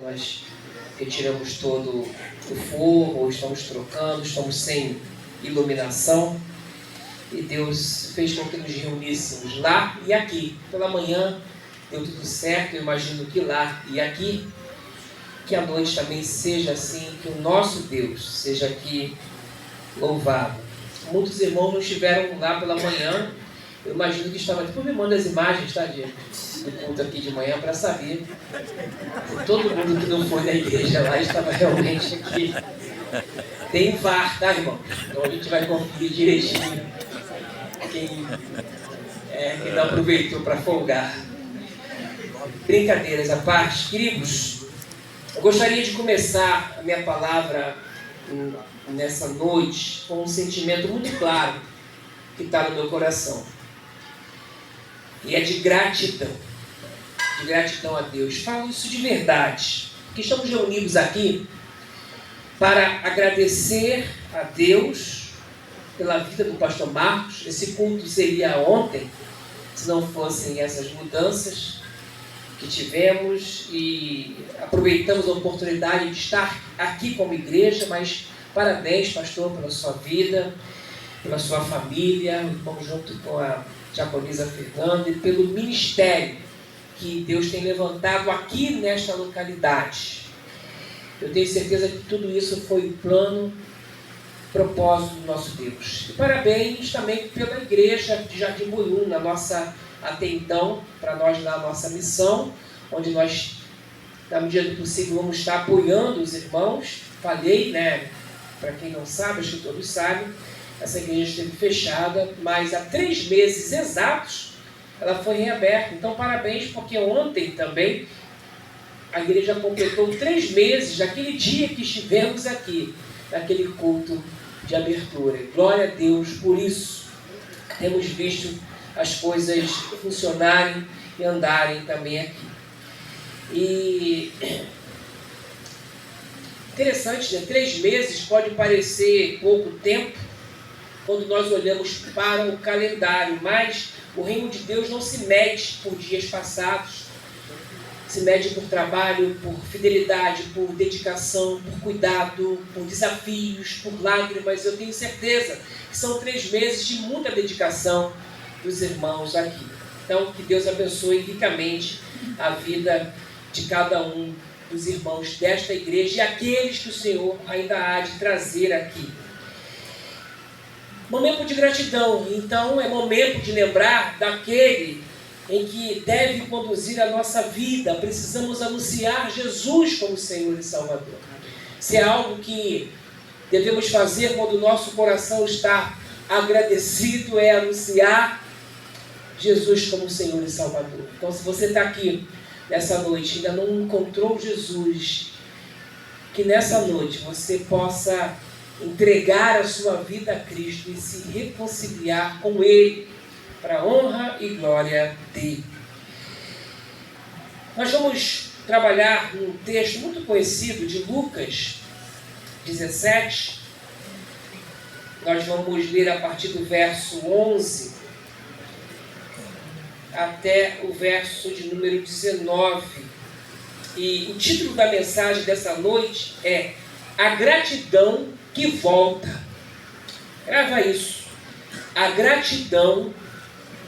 Nós retiramos todo o forro, estamos trocando, estamos sem iluminação. E Deus fez com que nos reuníssemos lá e aqui. Pela manhã deu tudo certo, eu imagino que lá e aqui. Que a noite também seja assim, que o nosso Deus seja aqui louvado. Muitos irmãos não estiveram lá pela manhã. Eu imagino que estava... Depois me manda as imagens, tá, Diego? Do culto aqui de manhã para saber se todo mundo que não foi na igreja lá estava realmente aqui. Tem VAR, tá, irmão? Então a gente vai conferir direitinho quem não aproveitou para folgar. Brincadeiras à parte, queridos, eu gostaria de começar a minha palavra nessa noite com um sentimento muito claro que está no meu coração. E é de gratidão a Deus. Falo isso de verdade, porque estamos reunidos aqui para agradecer a Deus pela vida do pastor Marcos. Esse culto seria ontem, se não fossem essas mudanças que tivemos, e aproveitamos a oportunidade de estar aqui como igreja. Mas parabéns, pastor, pela sua vida, pela sua família, vamos junto com a diaconisa Fernanda, e pelo ministério que Deus tem levantado aqui nesta localidade. Eu tenho certeza que tudo isso foi o plano, propósito do nosso Deus. E parabéns também pela igreja de Jardim Buyum, até então, para nós na nossa missão, onde nós, na medida do possível, vamos estar apoiando os irmãos. Falei, para quem não sabe, acho que todos sabem, essa igreja esteve fechada, mas há 3 meses exatos ela foi reaberta. Então parabéns, porque ontem também a igreja completou 3 meses daquele dia que estivemos aqui, naquele culto de abertura. Glória a Deus por isso. Temos visto as coisas funcionarem e andarem também aqui. E interessante, 3 meses pode parecer pouco tempo quando nós olhamos para o calendário, mas o reino de Deus não se mede por dias passados, se mede por trabalho, por fidelidade, por dedicação, por cuidado, por desafios, por lágrimas. Eu tenho certeza que são 3 meses de muita dedicação dos irmãos aqui. Então, que Deus abençoe ricamente a vida de cada um dos irmãos desta igreja e aqueles que o Senhor ainda há de trazer aqui. Momento de gratidão. Então, é momento de lembrar daquele em que deve conduzir a nossa vida. Precisamos anunciar Jesus como Senhor e Salvador. Se é algo que devemos fazer quando o nosso coração está agradecido, é anunciar Jesus como Senhor e Salvador. Então, se você está aqui nessa noite e ainda não encontrou Jesus, que nessa noite você possa entregar a sua vida a Cristo e se reconciliar com Ele, para a honra e glória dele. Nós vamos trabalhar num texto muito conhecido de Lucas 17. Nós vamos ler a partir do verso 11 até o verso de número 19. E o título da mensagem dessa noite é A Gratidão que Volta. Grava isso. A gratidão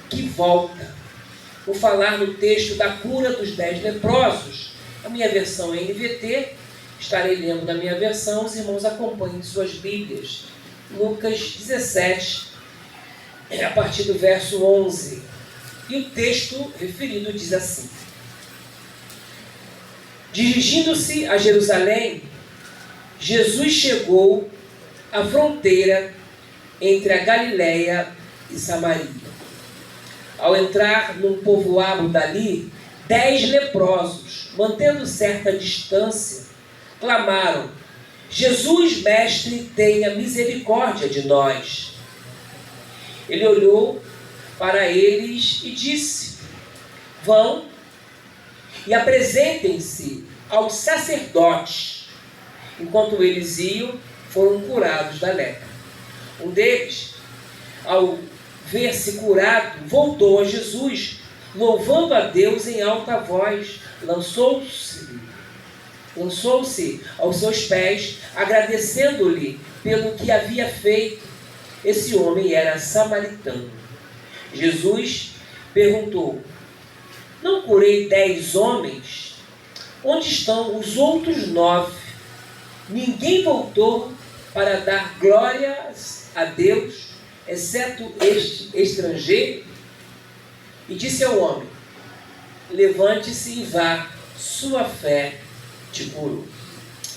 que volta. Vou falar no texto da cura dos 10 leprosos. A minha versão é NVT. Estarei lendo da minha versão. Os irmãos acompanhem suas Bíblias. Lucas 17, a partir do verso 11. E o texto referido diz assim: Dirigindo-se a Jerusalém, Jesus chegou à fronteira entre a Galileia e Samaria. Ao entrar num povoado dali, 10 leprosos, mantendo certa distância, clamaram: Jesus, mestre, tenha misericórdia de nós. Ele olhou para eles e disse: Vão e apresentem-se aos sacerdotes. Enquanto eles iam, foram curados da lepra. Um deles, ao ver-se curado, voltou a Jesus, louvando a Deus em alta voz, lançou-se lançou-se aos seus pés, agradecendo-lhe pelo que havia feito. Esse homem era samaritano. Jesus perguntou: não curei 10 homens? Onde estão os outros 9? Ninguém voltou para dar glórias a Deus, exceto este estrangeiro? E disse ao homem: levante-se e vá, sua fé te curou.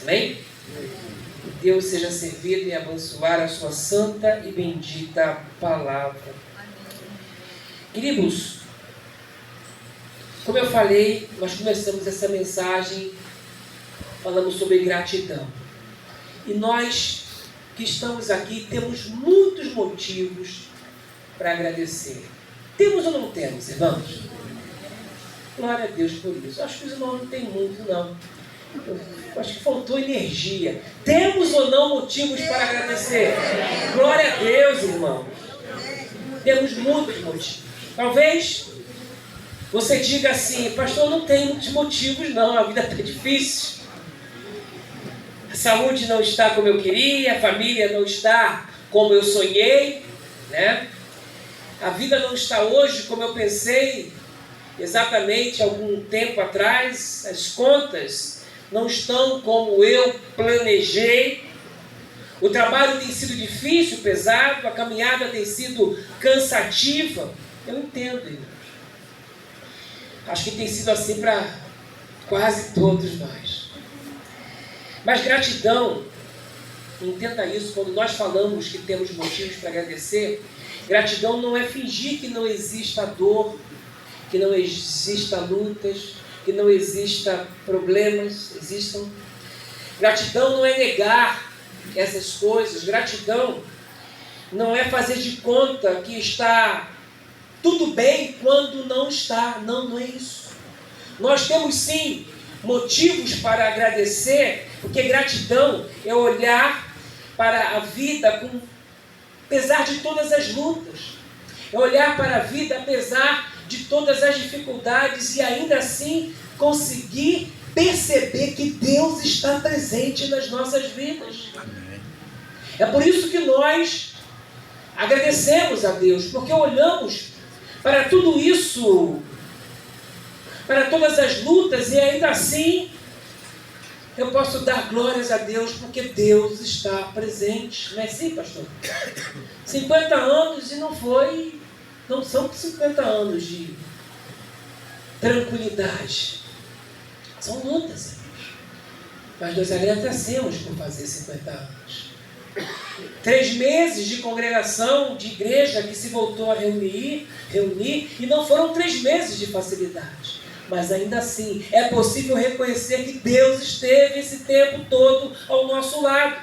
Amém? Deus seja servido e abençoar a sua santa e bendita palavra. Queridos, como eu falei, nós começamos essa mensagem falando sobre gratidão. E nós que estamos aqui temos muitos motivos para agradecer. Temos ou não temos, irmãos? Glória a Deus por isso. Acho que os irmãos não têm muito, não. Eu acho que faltou energia. Temos ou não motivos para agradecer? Glória a Deus, irmãos. Temos muitos motivos. Talvez você diga assim: pastor, não tem muitos motivos não, a vida está difícil. A saúde não está como eu queria, a família não está como eu sonhei, né? A vida não está hoje como eu pensei exatamente algum tempo atrás, as contas não estão como eu planejei, o trabalho tem sido difícil, pesado, a caminhada tem sido cansativa. Eu entendo, irmãos. Acho que tem sido assim para quase todos nós. Mas gratidão, entenda isso, quando nós falamos que temos motivos para agradecer, gratidão não é fingir que não exista dor, que não exista lutas, que não exista problemas, existam. Gratidão não é negar essas coisas. Gratidão não é fazer de conta que está tudo bem quando não está. Não, não é isso. Nós temos sim motivos para agradecer, porque gratidão é olhar para a vida apesar de todas as lutas. É olhar para a vida apesar de todas as dificuldades e ainda assim conseguir perceber que Deus está presente nas nossas vidas. É por isso que nós agradecemos a Deus, porque olhamos para tudo isso, para todas as lutas, e ainda assim eu posso dar glórias a Deus, porque Deus está presente. Não é assim, pastor? 50 anos e não são 50 anos de tranquilidade. São lutas, irmãos. Mas nós agradecemos por fazer 50 anos. 3 meses de congregação, de igreja que se voltou a reunir, e não foram 3 meses de facilidade. Mas ainda assim, é possível reconhecer que Deus esteve esse tempo todo ao nosso lado.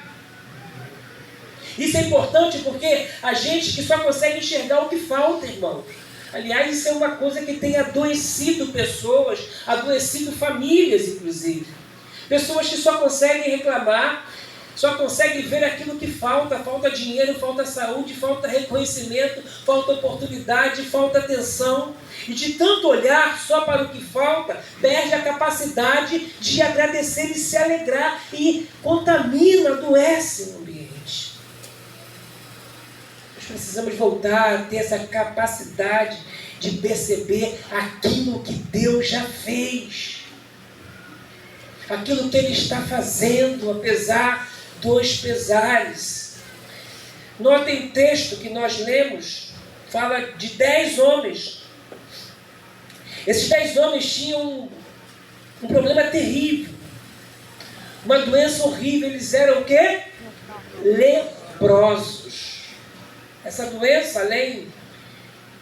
Isso é importante porque a gente que só consegue enxergar o que falta, irmãos. Aliás, isso é uma coisa que tem adoecido pessoas, adoecido famílias, inclusive. Pessoas que só conseguem reclamar, só conseguem ver aquilo que falta. Falta dinheiro, falta saúde, falta reconhecimento, falta oportunidade, falta atenção. E de tanto olhar só para o que falta, perde a capacidade de agradecer e se alegrar e contamina, adoece o ambiente. Nós precisamos voltar a ter essa capacidade de perceber aquilo que Deus já fez. Aquilo que Ele está fazendo, apesar dos pesares. Notem o texto que nós lemos, fala de 10 homens. Esses 10 homens tinham um problema terrível, uma doença horrível. Eles eram o quê? Leprosos. Essa doença, além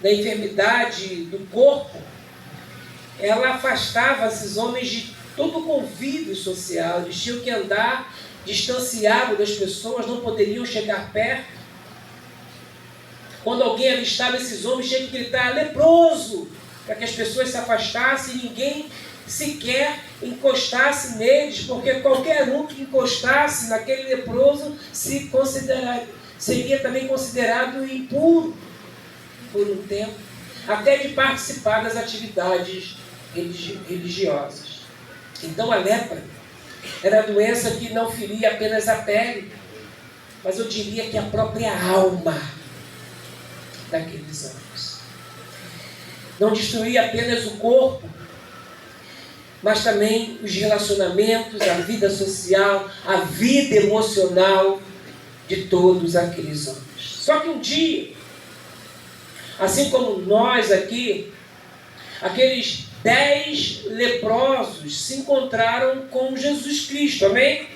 da enfermidade do corpo, ela afastava esses homens de todo o convívio social. Eles tinham que andar distanciado das pessoas, não poderiam chegar perto. Quando alguém avistava esses homens, tinha que gritar leproso, para que as pessoas se afastassem e ninguém sequer encostasse neles, porque qualquer um que encostasse naquele leproso seria também considerado impuro por um tempo, até de participar das atividades religiosas. Então a lepra Era a doença que não feria apenas a pele, mas eu diria que a própria alma daqueles homens. Não destruía apenas o corpo, mas também os relacionamentos, a vida social, a vida emocional de todos aqueles homens. Só que um dia, assim como nós aqui, aqueles 10 leprosos se encontraram com Jesus Cristo, amém?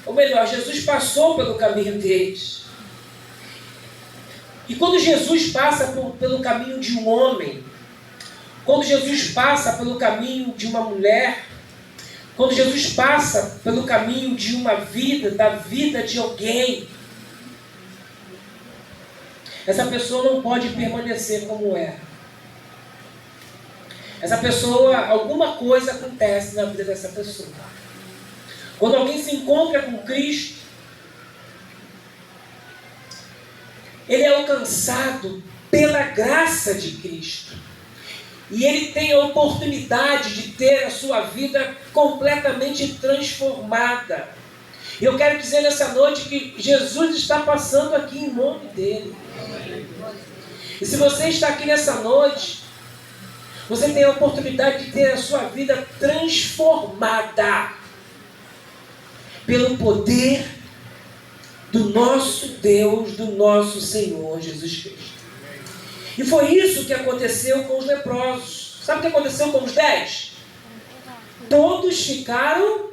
Ou melhor, Jesus passou pelo caminho deles. E quando Jesus passa pelo caminho de um homem, quando Jesus passa pelo caminho de uma mulher, quando Jesus passa pelo caminho de uma vida, da vida de alguém, essa pessoa não pode permanecer como é. Essa pessoa, alguma coisa acontece na vida dessa pessoa. Quando alguém se encontra com Cristo, ele é alcançado pela graça de Cristo. E ele tem a oportunidade de ter a sua vida completamente transformada. E eu quero dizer nessa noite que Jesus está passando aqui em nome dele. E se você está aqui nessa noite, você tem a oportunidade de ter a sua vida transformada pelo poder do nosso Deus, do nosso Senhor Jesus Cristo. E foi isso que aconteceu com os leprosos. Sabe o que aconteceu com os 10? Todos ficaram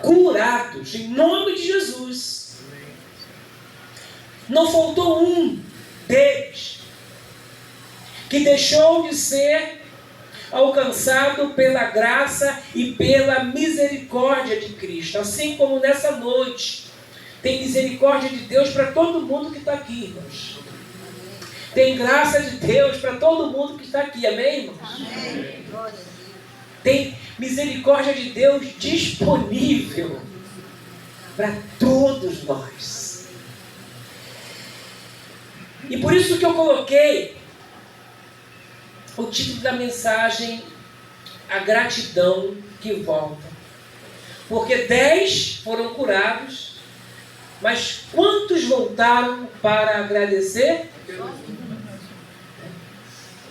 curados, em nome de Jesus. Não faltou um deles que deixou de ser alcançado pela graça e pela misericórdia de Cristo. Assim como nessa noite tem misericórdia de Deus para todo mundo que está aqui, irmãos. Tem graça de Deus para todo mundo que está aqui, amém, irmãos? Amém. Tem misericórdia de Deus disponível para todos nós. E por isso que eu coloquei o título da mensagem, a gratidão que volta. Porque 10 foram curados, mas quantos voltaram para agradecer?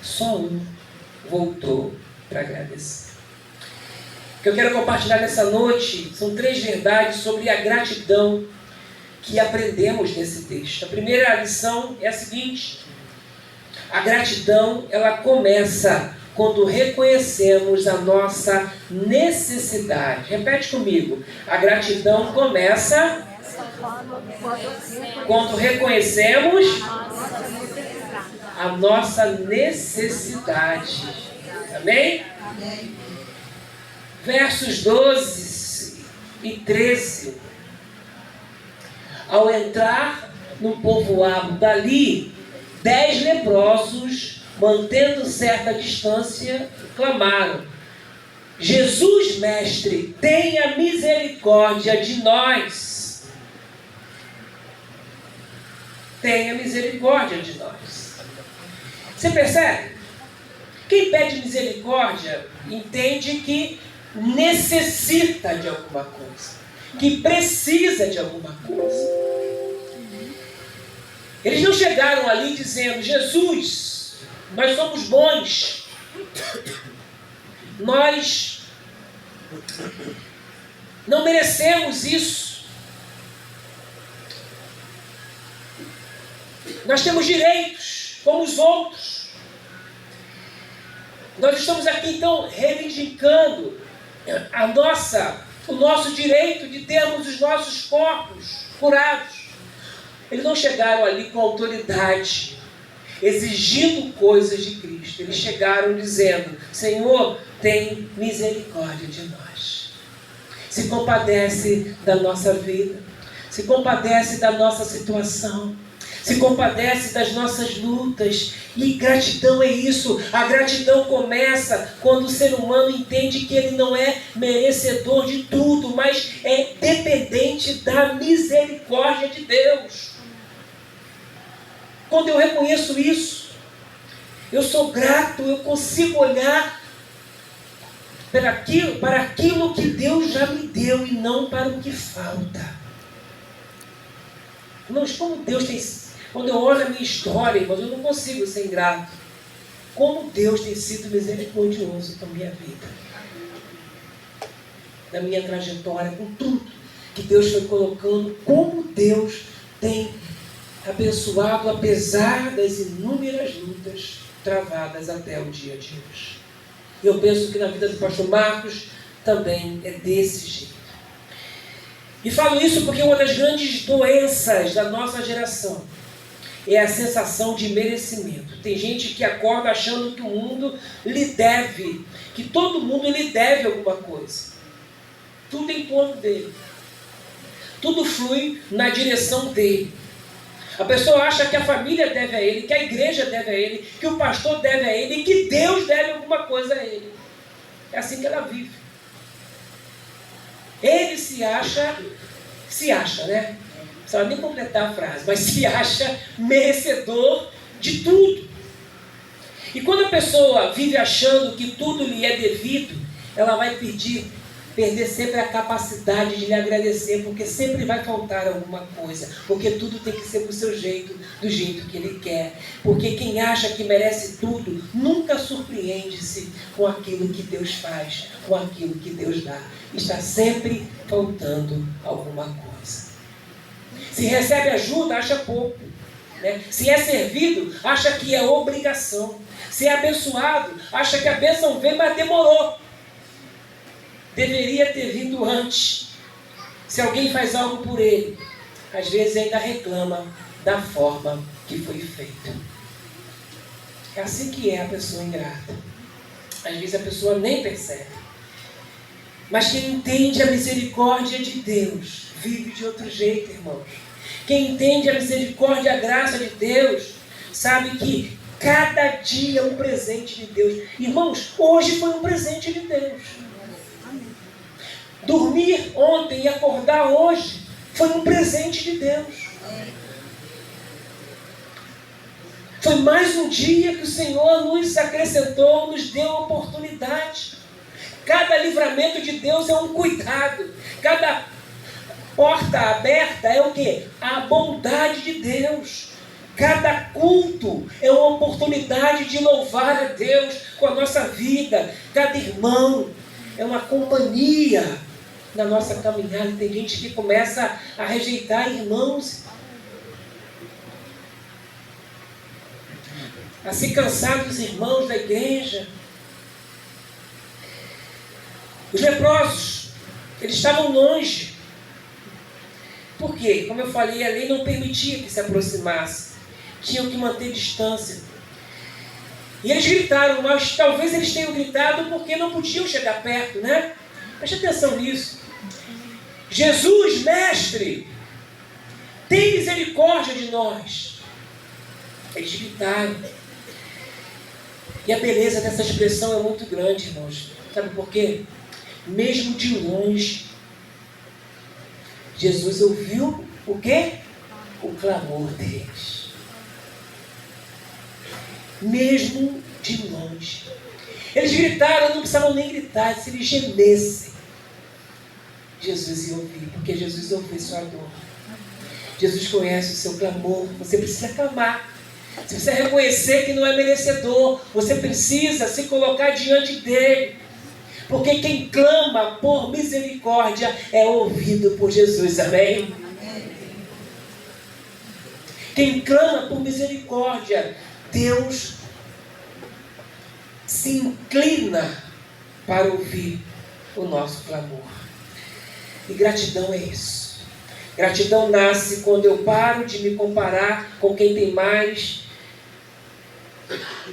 Só um voltou para agradecer. O que eu quero compartilhar nessa noite são 3 verdades sobre a gratidão que aprendemos nesse texto. A primeira lição é a seguinte: a gratidão, ela começa quando reconhecemos a nossa necessidade. Repete comigo. A gratidão começa quando reconhecemos a nossa necessidade. Amém? Versos 12 e 13. Ao entrar no povoado dali, 10 leprosos, mantendo certa distância, clamaram: Jesus, mestre, tenha misericórdia de nós. Tenha misericórdia de nós. Você percebe? Quem pede misericórdia entende que necessita de alguma coisa, que precisa de alguma coisa. Eles não chegaram ali dizendo: Jesus, nós somos bons, nós não merecemos isso, nós temos direitos como os outros. Nós estamos aqui então reivindicando o nosso direito de termos os nossos corpos curados. Eles não chegaram ali com autoridade, exigindo coisas de Cristo. Eles chegaram dizendo: Senhor, tem misericórdia de nós. Se compadece da nossa vida, se compadece da nossa situação, se compadece das nossas lutas. E gratidão é isso. A gratidão começa quando o ser humano entende que ele não é merecedor de tudo, mas é dependente da misericórdia de Deus. Quando eu reconheço isso, eu sou grato, eu consigo olhar para aquilo que Deus já me deu e não para o que falta. Irmãos, como Deus tem... Quando eu olho a minha história, irmãos, eu não consigo ser ingrato. Como Deus tem sido misericordioso com a minha vida. Na minha trajetória, com tudo que Deus foi colocando. Como Deus tem abençoado, apesar das inúmeras lutas travadas até o dia de hoje. Eu penso que na vida do pastor Marcos também é desse jeito. E falo isso porque uma das grandes doenças da nossa geração é a sensação de merecimento. Tem gente que acorda achando que o mundo lhe deve, que todo mundo lhe deve alguma coisa. Tudo em torno dele. Tudo flui na direção dele. A pessoa acha que a família deve a ele, que a igreja deve a ele, que o pastor deve a ele e que Deus deve alguma coisa a ele. É assim que ela vive. Ele se acha, né? Não precisa nem completar a frase, mas se acha merecedor de tudo. E quando a pessoa vive achando que tudo lhe é devido, ela vai perder sempre a capacidade de lhe agradecer, porque sempre vai faltar alguma coisa, porque tudo tem que ser do seu jeito, do jeito que ele quer. Porque quem acha que merece tudo, nunca surpreende-se com aquilo que Deus faz, com aquilo que Deus dá. Está sempre faltando alguma coisa. Se recebe ajuda, acha pouco, né? Se é servido, acha que é obrigação. Se é abençoado, acha que a bênção veio, mas demorou. Deveria ter vindo antes. Se alguém faz algo por ele, às vezes ainda reclama da forma que foi feito. É assim que é a pessoa ingrata. Às vezes a pessoa nem percebe. Mas quem entende a misericórdia de Deus, vive de outro jeito, irmãos. Quem entende a misericórdia e a graça de Deus, sabe que cada dia é um presente de Deus. Irmãos, hoje foi um presente de Deus. Dormir ontem e acordar hoje foi um presente de Deus. Foi mais um dia que o Senhor nos acrescentou, nos deu oportunidade. Cada livramento de Deus é um cuidado. Cada porta aberta é o quê? A bondade de Deus. Cada culto é uma oportunidade de louvar a Deus com a nossa vida. Cada irmão é uma companhia na nossa caminhada. Tem gente que começa a rejeitar irmãos, a se cansar dos irmãos da igreja. Os leprosos, eles estavam longe. Por quê? Como eu falei, a lei não permitia que se aproximasse. Tinham que manter distância. E eles gritaram, mas talvez eles tenham gritado porque não podiam chegar perto, né? Preste atenção nisso. Jesus, mestre, tem misericórdia de nós. Eles gritaram. E a beleza dessa expressão é muito grande, irmãos. Sabe por quê? Mesmo de longe, Jesus ouviu o quê? O clamor deles. Mesmo de longe. Eles gritaram, não precisavam nem gritar, se eles gemessem, Jesus ia ouvir, porque Jesus ouve sua dor. Jesus conhece o seu clamor. Você precisa clamar. Você precisa reconhecer que não é merecedor. Você precisa se colocar diante dele. Porque quem clama por misericórdia é ouvido por Jesus. Amém? Quem clama por misericórdia, Deus se inclina para ouvir o nosso clamor. E gratidão é isso. Gratidão nasce quando eu paro de me comparar com quem tem mais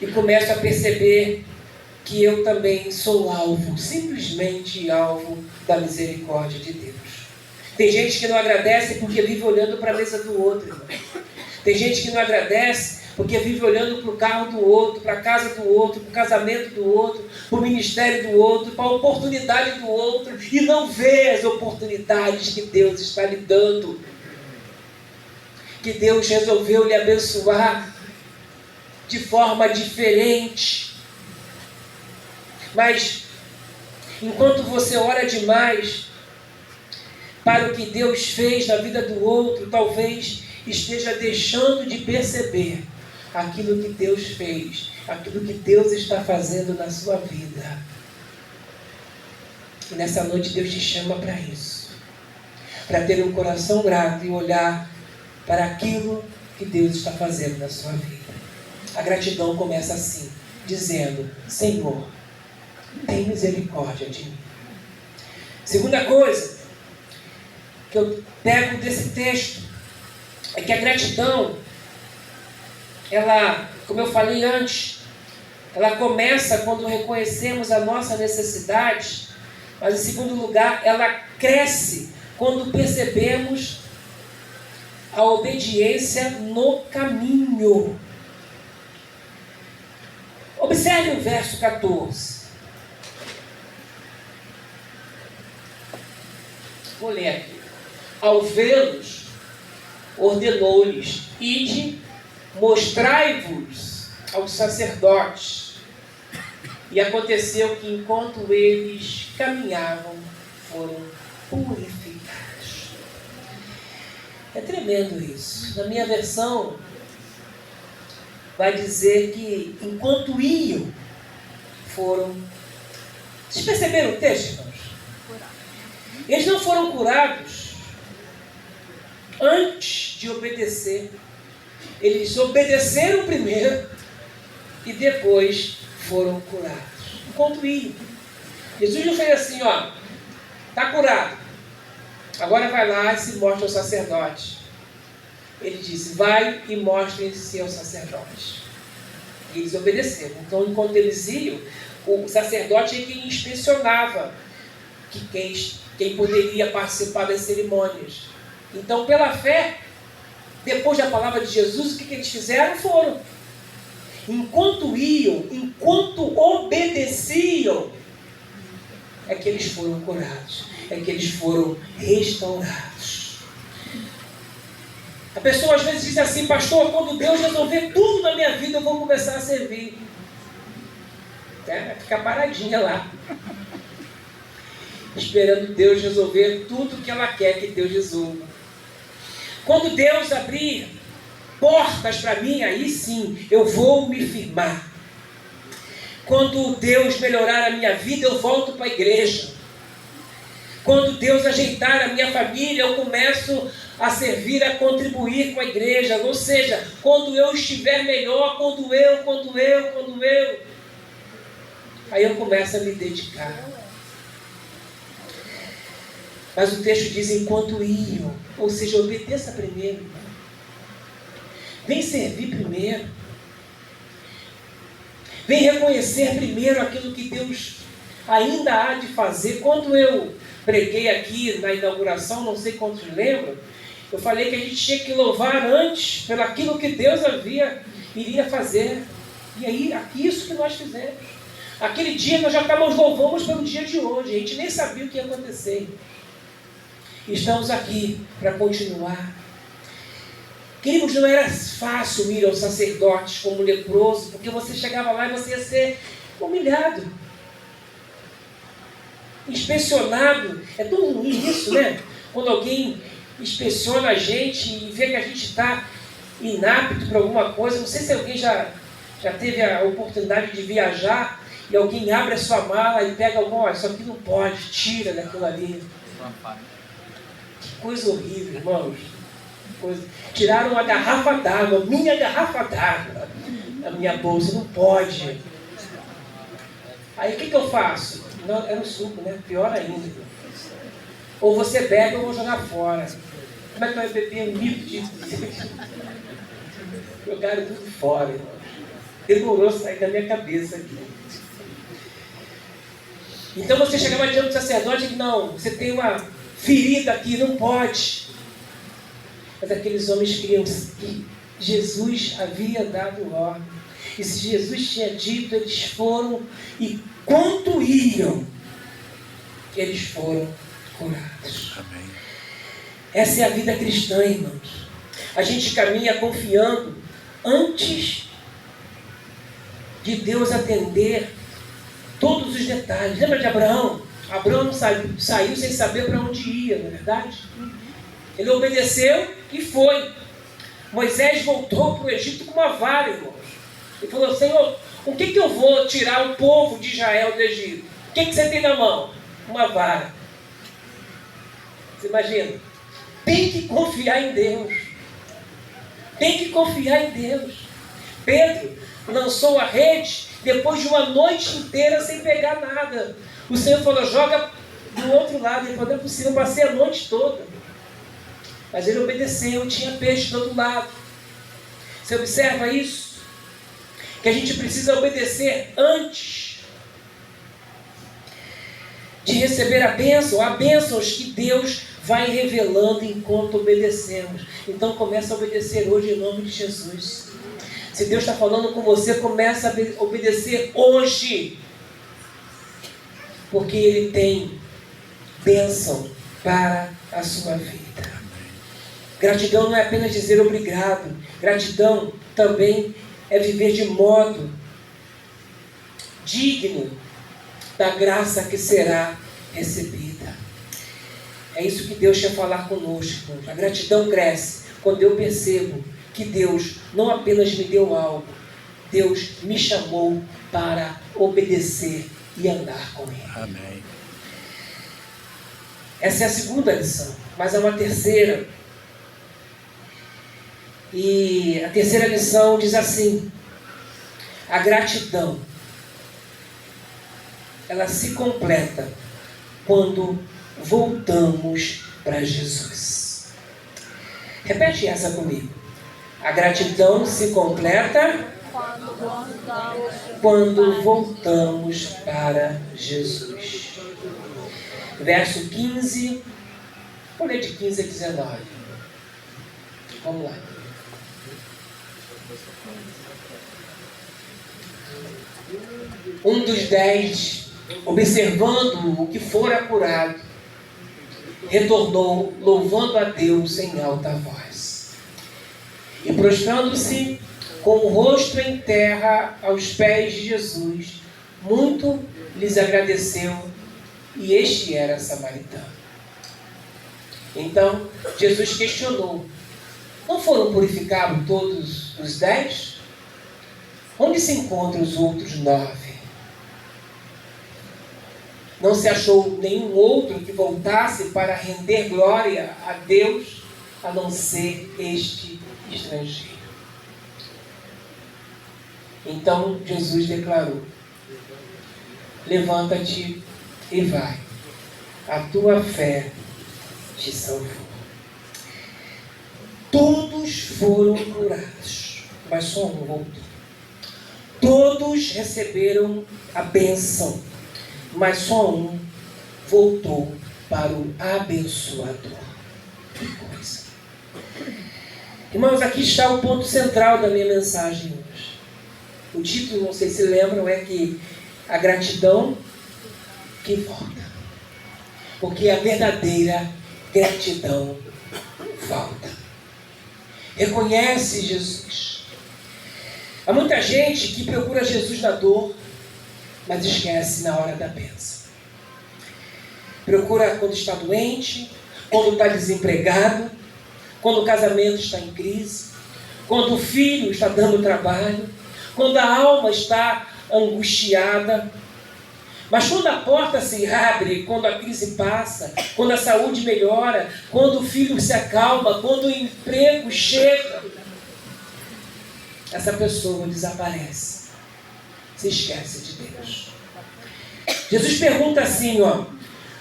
e começo a perceber que eu também sou alvo, simplesmente alvo da misericórdia de Deus. Tem gente que não agradece porque vive olhando para a mesa do outro, irmão. Tem gente que não agradece porque vive olhando para o carro do outro, para a casa do outro, para o casamento do outro, para o ministério do outro, para a oportunidade do outro, e não vê as oportunidades que Deus está lhe dando, que Deus resolveu lhe abençoar de forma diferente. Mas Enquanto você ora demais para o que Deus fez na vida do outro, talvez esteja deixando de perceber aquilo que Deus fez, aquilo que Deus está fazendo na sua vida. E nessa noite Deus te chama para isso, para ter um coração grato e olhar para aquilo que Deus está fazendo na sua vida. A gratidão começa assim, dizendo: Senhor, tem misericórdia de mim. Segunda coisa que eu pego desse texto é que a gratidão, ela, como eu falei antes, ela começa quando reconhecemos a nossa necessidade, mas em segundo lugar, ela cresce quando percebemos a obediência no caminho. Observe o verso 14. Vou ler aqui. Ao vê-los, ordenou-lhes: ide, mostrai-vos aos sacerdotes. E aconteceu que, enquanto eles caminhavam, foram purificados. É tremendo isso. Na minha versão, vai dizer que, enquanto iam, foram... Vocês perceberam o texto, irmãos? Eles não foram curados antes de obedecer. Eles obedeceram primeiro e depois foram curados. Enquanto iam. Jesus não fez assim, ó, está curado, agora vai lá e se mostra ao sacerdote. Ele disse: vai e mostrem-se aos sacerdotes. E eles obedeceram. Então, enquanto eles iam, o sacerdote é quem inspecionava quem poderia participar das cerimônias. Então, pela fé, depois da palavra de Jesus, o que eles fizeram? Foram. Enquanto iam, enquanto obedeciam, é que eles foram curados, é que eles foram restaurados. A pessoa às vezes diz assim: pastor, quando Deus resolver tudo na minha vida, eu vou começar a servir. Vai ficar paradinha lá, esperando Deus resolver tudo que ela quer que Deus resolva. Quando Deus abrir portas para mim, aí sim, eu vou me firmar. Quando Deus melhorar a minha vida, eu volto para a igreja. Quando Deus ajeitar a minha família, eu começo a servir, a contribuir com a igreja. Ou seja, quando eu estiver melhor, quando eu, aí eu começo a me dedicar. Mas o texto diz: enquanto iam, ou seja, obedeça primeiro. Vem servir primeiro. Vem reconhecer primeiro aquilo que Deus ainda há de fazer. Quando eu preguei aqui na inauguração, não sei quantos lembram, eu falei que a gente tinha que louvar antes pelo aquilo que Deus iria fazer. E aí, isso que nós fizemos. Aquele dia nós já louvamos pelo dia de hoje. A gente nem sabia o que ia acontecer. Estamos aqui para continuar. Queridos, não era fácil ir aos sacerdotes como leproso, porque você chegava lá e você ia ser humilhado, inspecionado. É tão ruim isso, né? Quando alguém inspeciona a gente e vê que a gente está inapto para alguma coisa. Não sei se alguém já teve a oportunidade de viajar e alguém abre a sua mala e pega alguma, isso aqui não pode, tira daquilo ali. Que coisa horrível, irmãos. Tiraram a garrafa d'água, minha garrafa d'água, a minha bolsa, não pode. Aí o que eu faço? Não, era um suco, né? Pior ainda. Ou você bebe ou eu vou jogar fora. Como é que vai beber um litro de... Jogaram tudo fora, irmão. Demorou sair da minha cabeça aqui. Então você chegava diante do sacerdote e disse: não, você tem uma ferida aqui, não pode. Mas aqueles homens criam que Jesus havia dado ordem. E se Jesus tinha dito, eles foram, e quanto iam, eles foram curados. Amém. Essa é a vida cristã, irmãos. A gente caminha confiando antes de Deus atender todos os detalhes. Lembra de Abraão? Abraão não saiu sem saber para onde ia, não é verdade? Ele obedeceu e foi. Moisés voltou para o Egito com uma vara, irmãos. Ele falou: Senhor, com que eu vou tirar o povo de Israel do Egito? O que você tem na mão? Uma vara. Você imagina? Tem que confiar em Deus. Tem que confiar em Deus. Pedro lançou a rede depois de uma noite inteira sem pegar nada. O Senhor falou: joga do outro lado. Ele falou: não é possível, eu passei a noite toda. Mas ele obedeceu, tinha peixe do outro lado. Você observa isso? Que a gente precisa obedecer antes de receber a bênção. Há bênçãos que Deus vai revelando enquanto obedecemos. Então começa a obedecer hoje em nome de Jesus. Se Deus está falando com você, começa a obedecer hoje. Porque Ele tem bênção para a sua vida. Gratidão não é apenas dizer obrigado. Gratidão também é viver de modo digno da graça que será recebida. É isso que Deus quer falar conosco. A gratidão cresce quando eu percebo que Deus não apenas me deu algo, Deus me chamou para obedecer e andar com Ele. Amém. Essa é a segunda lição, mas há uma terceira. E a terceira lição diz assim: a gratidão, ela se completa quando voltamos para Jesus. Repete essa comigo. A gratidão se completa quando voltamos para Jesus. Verso 15, vou ler de 15 a 19. Vamos lá. Um dos 10, observando o que fora curado, retornou, louvando a Deus em alta voz. E prostrando-se com o rosto em terra aos pés de Jesus, muito lhes agradeceu, e este era samaritano. Então Jesus questionou: não foram purificados todos os 10? Onde se encontram os outros 9? Não se achou nenhum outro que voltasse para render glória a Deus, a não ser este estrangeiro. Então Jesus declarou: levanta-te e vai, a tua fé te salvou. Todos foram curados, mas só um voltou. Todos receberam a bênção, mas só um voltou para o abençoador. Que coisa! Irmãos, aqui está o ponto central da minha mensagem hoje. O título, não sei se lembram, é que a gratidão que volta. Porque a verdadeira gratidão volta. Reconhece Jesus. Há muita gente que procura Jesus na dor, mas esquece na hora da bênção. Procura quando está doente, quando está desempregado, quando o casamento está em crise, quando o filho está dando trabalho, quando a alma está angustiada. Mas quando a porta se abre, quando a crise passa, quando a saúde melhora, quando o filho se acalma, quando o emprego chega, essa pessoa desaparece, se esquece de Deus. Jesus pergunta assim,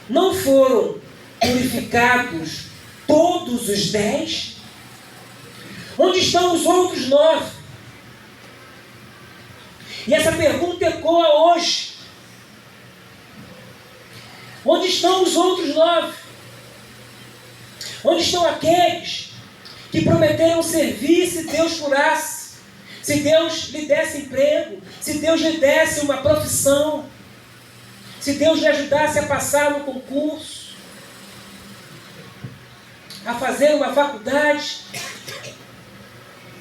não foram purificados todos os 10? Onde estão os outros 9? E essa pergunta ecoa hoje. Onde estão os outros 9? Onde estão aqueles que prometeram servir se Deus curasse? Se Deus lhe desse emprego? Se Deus lhe desse uma profissão? Se Deus lhe ajudasse a passar no concurso? A fazer uma faculdade?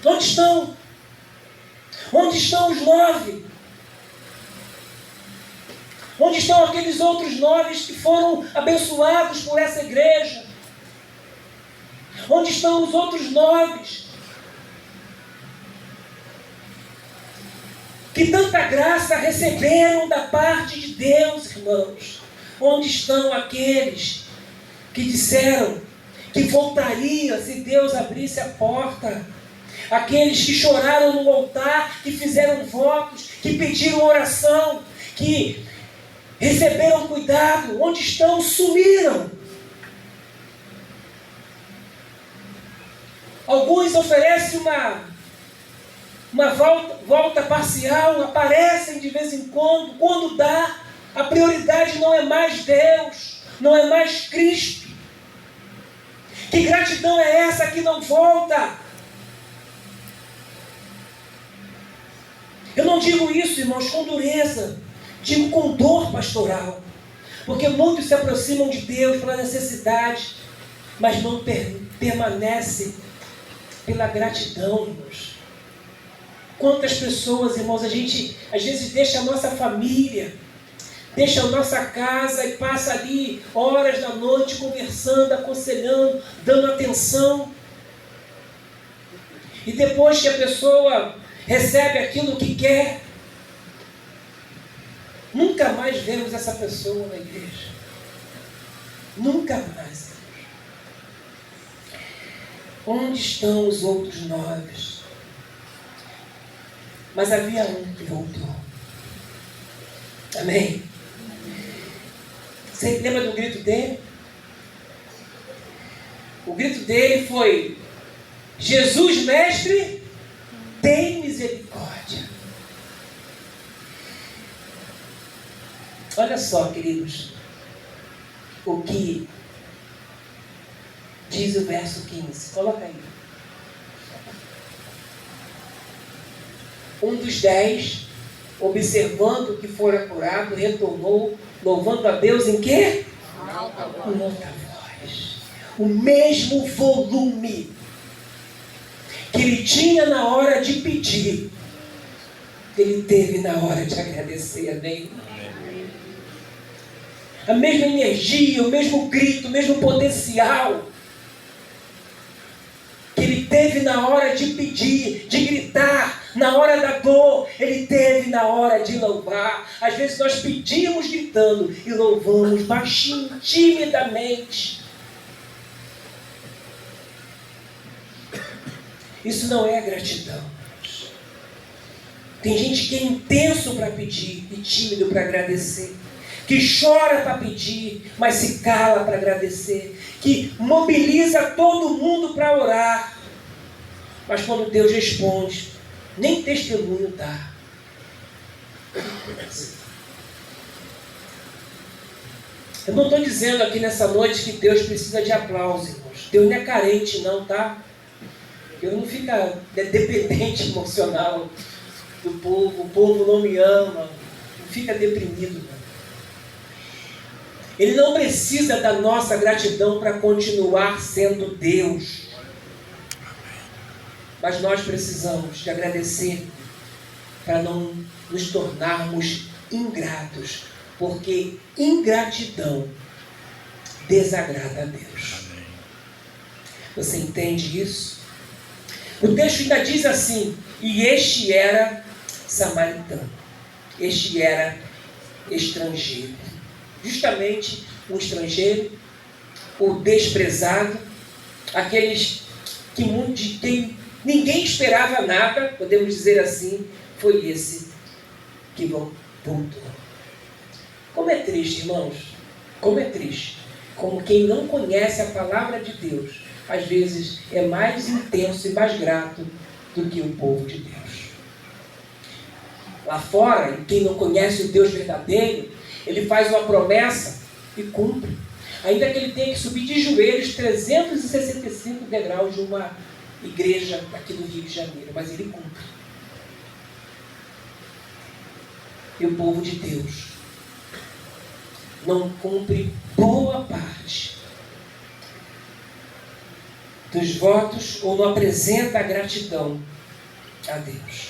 Onde estão? Onde estão os 9? Onde estão aqueles outros 9 que foram abençoados por essa igreja? Onde estão os outros 9 que tanta graça receberam da parte de Deus, irmãos? Onde estão aqueles que disseram que voltaria se Deus abrisse a porta? Aqueles que choraram no altar, que fizeram votos, que pediram oração, que receberam cuidado, onde estão? Sumiram. Alguns oferecem uma volta parcial, aparecem de vez em quando dá, a prioridade não é mais Deus, não é mais Cristo. Que gratidão é essa que não volta? Eu não digo isso, irmãos, com dureza, digo com dor pastoral, porque muitos se aproximam de Deus pela necessidade, mas não permanecem pela gratidão, irmãos. Quantas pessoas, irmãos, a gente às vezes deixa a nossa família, deixa a nossa casa e passa ali horas da noite conversando, aconselhando, dando atenção. E depois que a pessoa recebe aquilo que quer, nunca mais vemos essa pessoa na igreja. Nunca mais. Onde estão os outros 9? Mas havia um que voltou. Amém? Você lembra do grito dele? O grito dele foi: Jesus, mestre, tem misericórdia. Olha só, queridos, o que diz o verso 15. Coloca aí. Um dos 10, observando que fora curado, retornou, louvando a Deus em quê? Em alta voz. O mesmo volume que ele tinha na hora de pedir, ele teve na hora de agradecer. Amém? A mesma energia, o mesmo grito, o mesmo potencial que ele teve na hora de pedir, de gritar, na hora da dor, ele teve na hora de louvar. Às vezes nós pedimos gritando e louvamos baixinho, timidamente. Isso não é gratidão. Tem gente que é intenso para pedir e tímido para agradecer, que chora para pedir, mas se cala para agradecer, que mobiliza todo mundo para orar, mas quando Deus responde, nem testemunho dá. Eu não estou dizendo aqui nessa noite que Deus precisa de aplauso, irmãos. Deus não é carente não, tá? Deus não fica dependente emocional do povo, o povo não me ama, não fica deprimido, não. Ele não precisa da nossa gratidão para continuar sendo Deus. Mas nós precisamos de agradecer para não nos tornarmos ingratos, porque ingratidão desagrada a Deus. Você entende isso? O texto ainda diz assim: e este era samaritano, este era estrangeiro. Justamente o estrangeiro, o desprezado, aqueles que ninguém esperava nada, podemos dizer assim, foi esse que voltou. Como é triste, irmãos, como é triste, como quem não conhece a palavra de Deus, às vezes é mais intenso e mais grato do que o povo de Deus. Lá fora, quem não conhece o Deus verdadeiro, ele faz uma promessa e cumpre. Ainda que ele tenha que subir de joelhos 365 degraus de uma igreja aqui do Rio de Janeiro, mas ele cumpre. E o povo de Deus não cumpre boa parte dos votos ou não apresenta a gratidão a Deus.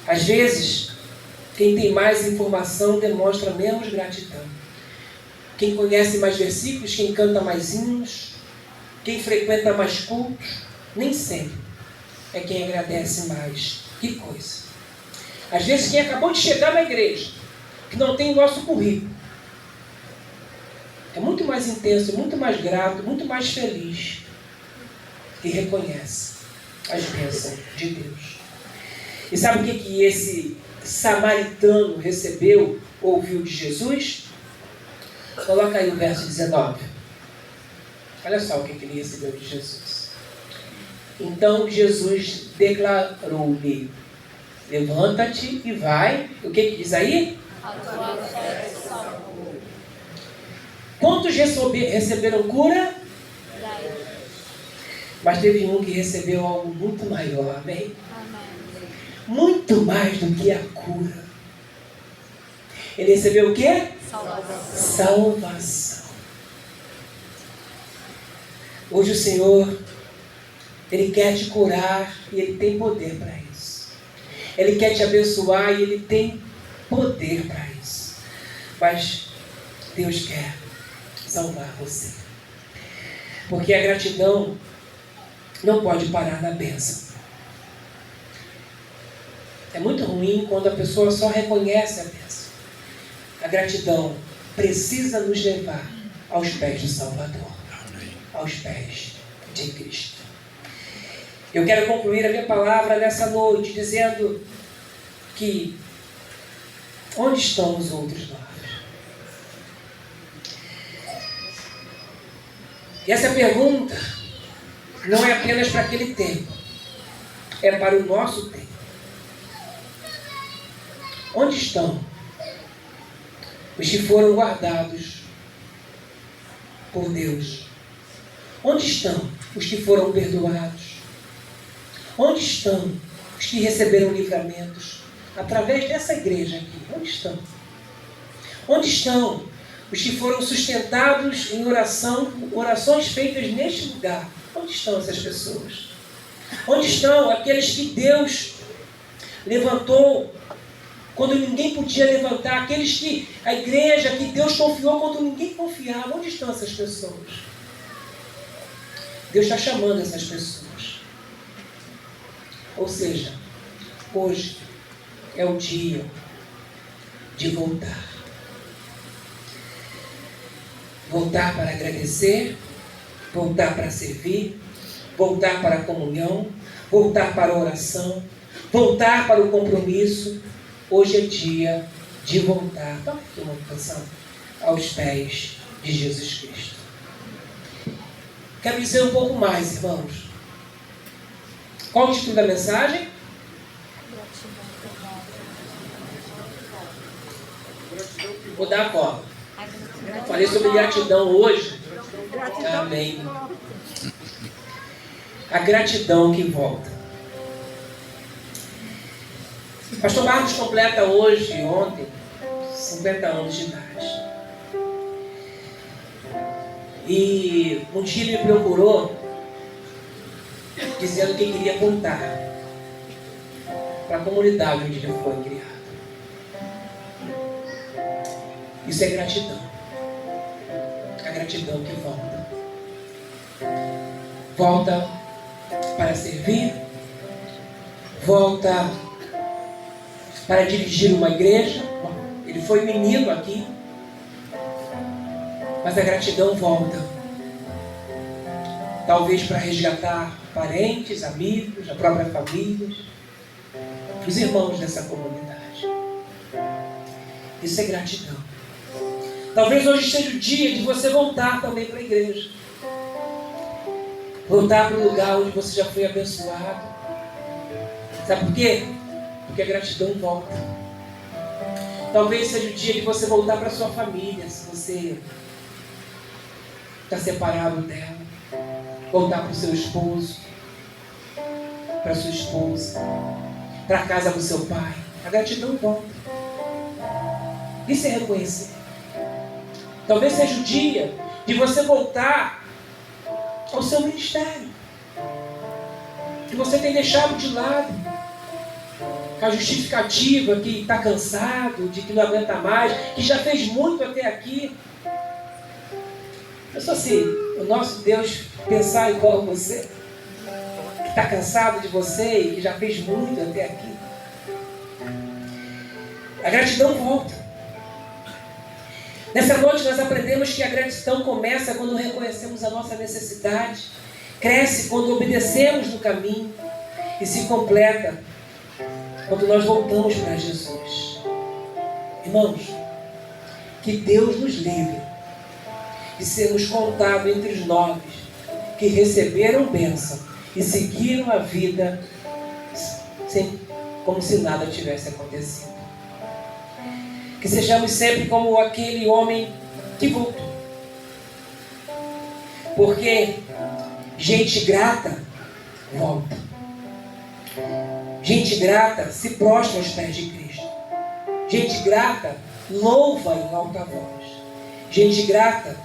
Às vezes, Quem tem mais informação demonstra menos gratidão. Quem conhece mais versículos, quem canta mais hinos, quem frequenta mais cultos, nem sempre é quem agradece mais. Que coisa! Às vezes quem acabou de chegar na igreja, que não tem o nosso currículo, é muito mais intenso, muito mais grato, muito mais feliz e reconhece as bênçãos de Deus. E sabe o que esse samaritano recebeu, ouviu de Jesus? Coloca aí o verso 19. Olha só o que ele recebeu de Jesus. Então Jesus declarou-lhe: levanta-te e vai. O que diz aí? A tua fé te salvou. Quantos receberam cura? Mas teve um que recebeu algo muito maior, amém? Amém. Muito mais do que a cura. Ele recebeu o quê? Salvação. Hoje o Senhor, Ele quer te curar e Ele tem poder para isso. Ele quer te abençoar e Ele tem poder para isso. Mas Deus quer salvar você. Porque a gratidão não pode parar na bênção. É muito ruim quando a pessoa só reconhece a bênção. A gratidão precisa nos levar aos pés do Salvador. Aos pés de Cristo. Eu quero concluir a minha palavra nessa noite dizendo que onde estão os outros nós? E essa pergunta não é apenas para aquele tempo, é para o nosso tempo. Onde estão os que foram guardados por Deus? Onde estão os que foram perdoados? Onde estão os que receberam livramentos através dessa igreja aqui? Onde estão? Onde estão os que foram sustentados em orações feitas neste lugar? Onde estão essas pessoas? Onde estão aqueles que Deus levantou quando ninguém podia levantar? Aqueles que a igreja que Deus confiou quando ninguém confiava? Onde estão essas pessoas? Deus está chamando essas pessoas. Ou seja, hoje é o dia de voltar. Voltar para agradecer, voltar para servir, voltar para a comunhão, voltar para a oração, voltar para o compromisso. Hoje é dia de voltar. Toca aqui uma canção. Aos pés de Jesus Cristo. Quero dizer um pouco mais, irmãos. Qual o título da mensagem? Vou dar a cola. Falei sobre gratidão hoje. Amém. A gratidão que volta. Pastor Marcos completa hoje, ontem, 50 anos de idade. E um dia ele me procurou dizendo que queria contar para a comunidade onde ele foi criado. Isso é gratidão. A gratidão que volta. Volta para servir. Volta para dirigir uma igreja. Ele foi menino aqui. Mas a gratidão volta. Talvez para resgatar parentes, amigos, a própria família, os irmãos dessa comunidade. Isso é gratidão. Talvez hoje seja o dia de você voltar também para a igreja. Voltar para o lugar onde você já foi abençoado. Sabe por quê? Porque a gratidão volta. Talvez seja o dia de você voltar para a sua família, se você está separado dela. Voltar para o seu esposo, para a sua esposa, para a casa do seu pai. A gratidão volta. Isso é reconhecer. Talvez seja o dia de você voltar ao seu ministério, que você tem deixado de lado. a justificativa que está cansado, de que não aguenta mais, que já fez muito até aqui. Mas assim, o nosso Deus pensar igual a você, que está cansado de você e que já fez muito até aqui. A gratidão volta. Nessa noite nós aprendemos que a gratidão começa quando reconhecemos a nossa necessidade, cresce quando obedecemos no caminho e se completa quando nós voltamos para Jesus. Irmãos, que Deus nos livre de sermos contados entre os nobres que receberam bênção e seguiram a vida como se nada tivesse acontecido. Que sejamos sempre como aquele homem que voltou. Porque gente grata volta. Gente grata se prostra aos pés de Cristo. Gente grata louva em alta voz. Gente grata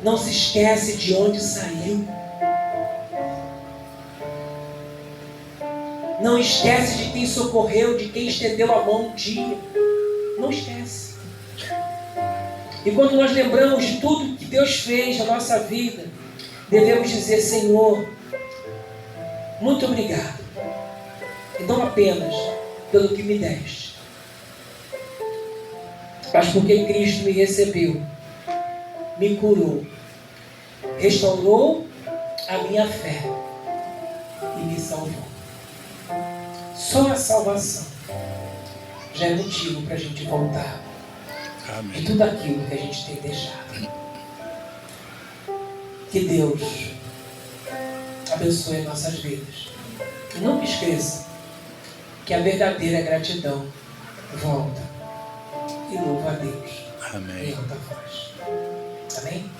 não se esquece de onde saiu. Não esquece de quem socorreu, de quem estendeu a mão um dia. Não esquece. E quando nós lembramos de tudo que Deus fez na nossa vida, devemos dizer: Senhor, muito obrigado. E não apenas pelo que me deste, mas porque Cristo me recebeu, me curou, restaurou a minha fé e me salvou. Só a salvação já é motivo para a gente voltar. Amém. De tudo aquilo que a gente tem deixado. Que Deus abençoe nossas vidas. E nunca esqueça que a verdadeira gratidão volta e louva a Deus. Amém. Em alta voz. Amém?